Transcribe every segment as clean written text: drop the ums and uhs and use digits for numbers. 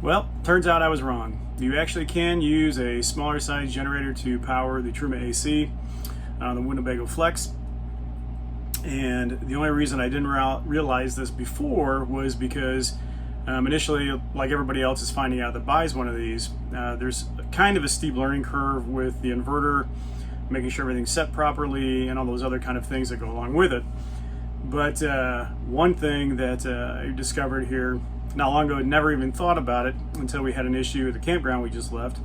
Well, turns out I was wrong. You actually can use a smaller size generator to power the Truma AC, the Minnie FLX. And the only reason I didn't realize this before was because initially, like everybody else is finding out that buys one of these, there's kind of a steep learning curve with the inverter, making sure everything's set properly, and all those other kind of things that go along with it. But one thing that I discovered here not long ago, never even thought about it until we had an issue at the campground we just left,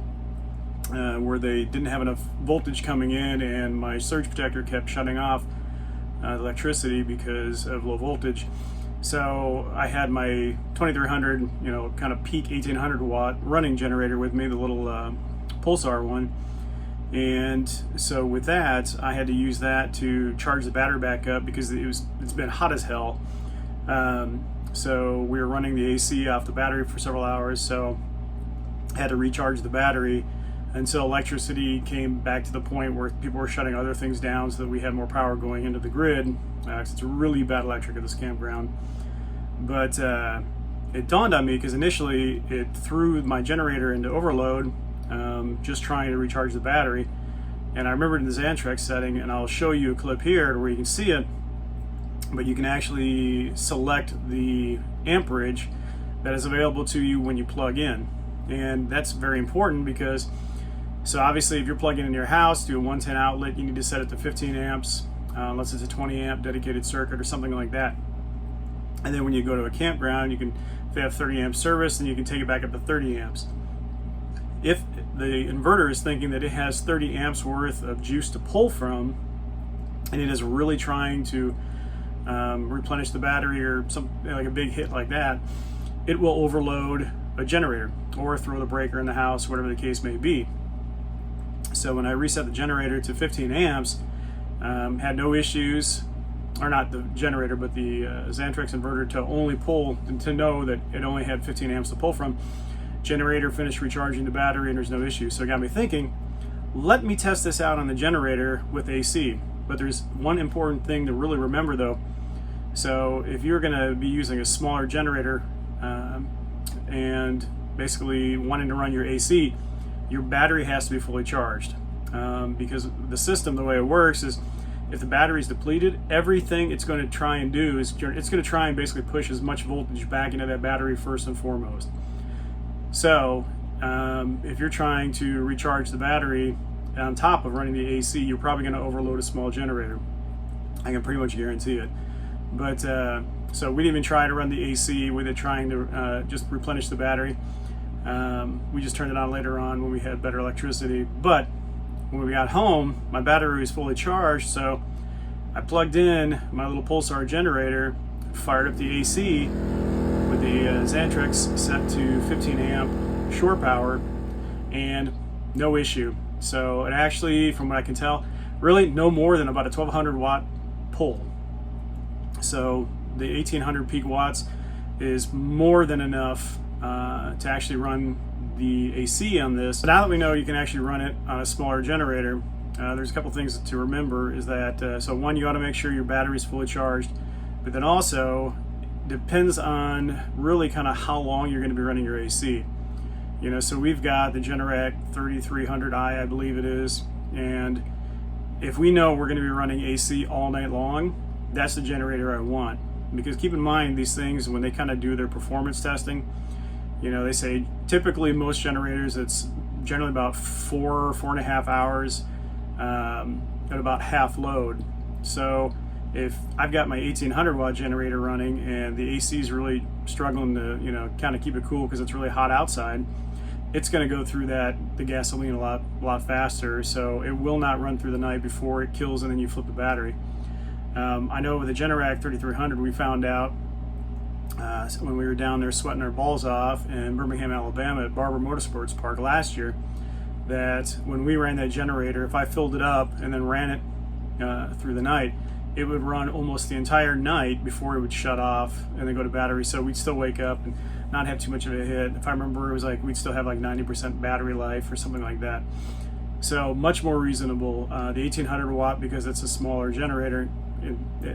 where they didn't have enough voltage coming in, and my surge protector kept shutting off electricity because of low voltage. So I had my 2300, kind of peak 1800 watt running generator with me, the little pulsar one. And so with that, I had to use that to charge the battery back up because it's been hot as hell. So we were running the AC off the battery for several hours, so I had to recharge the battery until electricity came back to the point where people were shutting other things down so that we had more power going into the grid. It's really bad electric at this campground. But it dawned on me because initially it threw my generator into overload, just trying to recharge the battery. And I remembered in the Xantrex setting, and I'll show you a clip here where you can see it, but you can actually select the amperage that is available to you when you plug in. And that's very important because, so obviously if you're plugging in your house to a 110 outlet, you need to set it to 15 amps, unless it's a 20 amp dedicated circuit or something like that. And then when you go to a campground, if they have 30 amp service, then you can take it back up to 30 amps. If the inverter is thinking that it has 30 amps worth of juice to pull from, and it is really trying to replenish the battery or something like a big hit like that, it will overload a generator or throw the breaker in the house, whatever the case may be. So when I reset the generator to 15 amps, had no issues, or not the generator, but the Xantrex inverter to only pull, and to know that it only had 15 amps to pull from. Generator finished recharging the battery and there's no issue. So it got me thinking, let me test this out on the generator with AC. But there's one important thing to really remember though. So if you're going to be using a smaller generator and basically wanting to run your AC, your battery has to be fully charged, because the system, the way it works is, if the battery is depleted, everything it's going to try and do is it's going to try and basically push as much voltage back into that battery first and foremost. So if you're trying to recharge the battery on top of running the AC, you're probably going to overload a small generator. I can pretty much guarantee it. But so we didn't even try to run the AC with it trying to just replenish the battery. We just turned it on later on when we had better electricity. But when we got home, my battery was fully charged, so I plugged in my little pulsar generator, fired up the AC with the Xantrex set to 15 amp shore power, and no issue. So it actually, from what I can tell, really no more than about a 1200 watt pull. So the 1800 peak watts is more than enough to actually run the AC on this. But now that we know you can actually run it on a smaller generator, there's a couple things to remember. Is that so one, you ought to make sure your battery is fully charged, but then also depends on really kind of how long you're going to be running your AC. So we've got the Generac 3300i, I believe it is, and if we know we're going to be running AC all night long, that's the generator I want. Because keep in mind, these things, when they kind of do their performance testing, they say typically most generators, it's generally about 4.5 hours at about half load. So if I've got my 1800 watt generator running and the AC is really struggling to kind of keep it cool because it's really hot outside, it's going to go through the gasoline a lot faster. So it will not run through the night before it kills and then you flip the battery. I know with the Generac 3300, we found out when we were down there sweating our balls off in Birmingham, Alabama at Barber Motorsports Park last year, that when we ran that generator, if I filled it up and then ran it through the night, it would run almost the entire night before it would shut off and then go to battery. So we'd still wake up and not have too much of a hit. If I remember, it was like we'd still have like 90% battery life or something like that. So much more reasonable. The 1800 watt, because it's a smaller generator,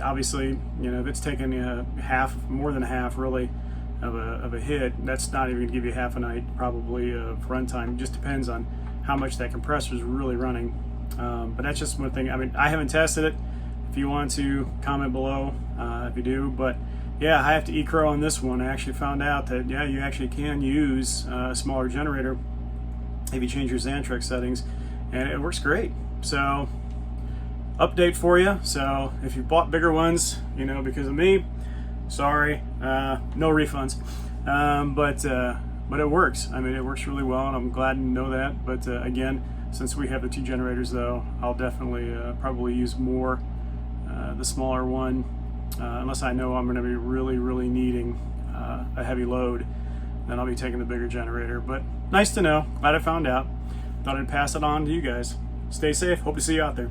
obviously, you know, if it's taking more than half really of a hit, that's not even going to give you half a night probably of runtime. It just depends on how much that compressor is really running. But that's just one thing. I mean, I haven't tested it. If you want to, comment below if you do. But yeah, I have to crow on this one. I actually found out that, yeah, you actually can use a smaller generator if you change your Xantrex settings, and it works great. So, update for you. So if you bought bigger ones, you know, because of me, sorry, no refunds. But it works. I mean, it works really well, and I'm glad to know that. But again, since we have the 2 generators, though, I'll definitely probably use more the smaller one, unless I know I'm going to be really needing a heavy load. Then I'll be taking the bigger generator. But nice to know. Glad I found out. Thought I'd pass it on to you guys. Stay safe. Hope to see you out there.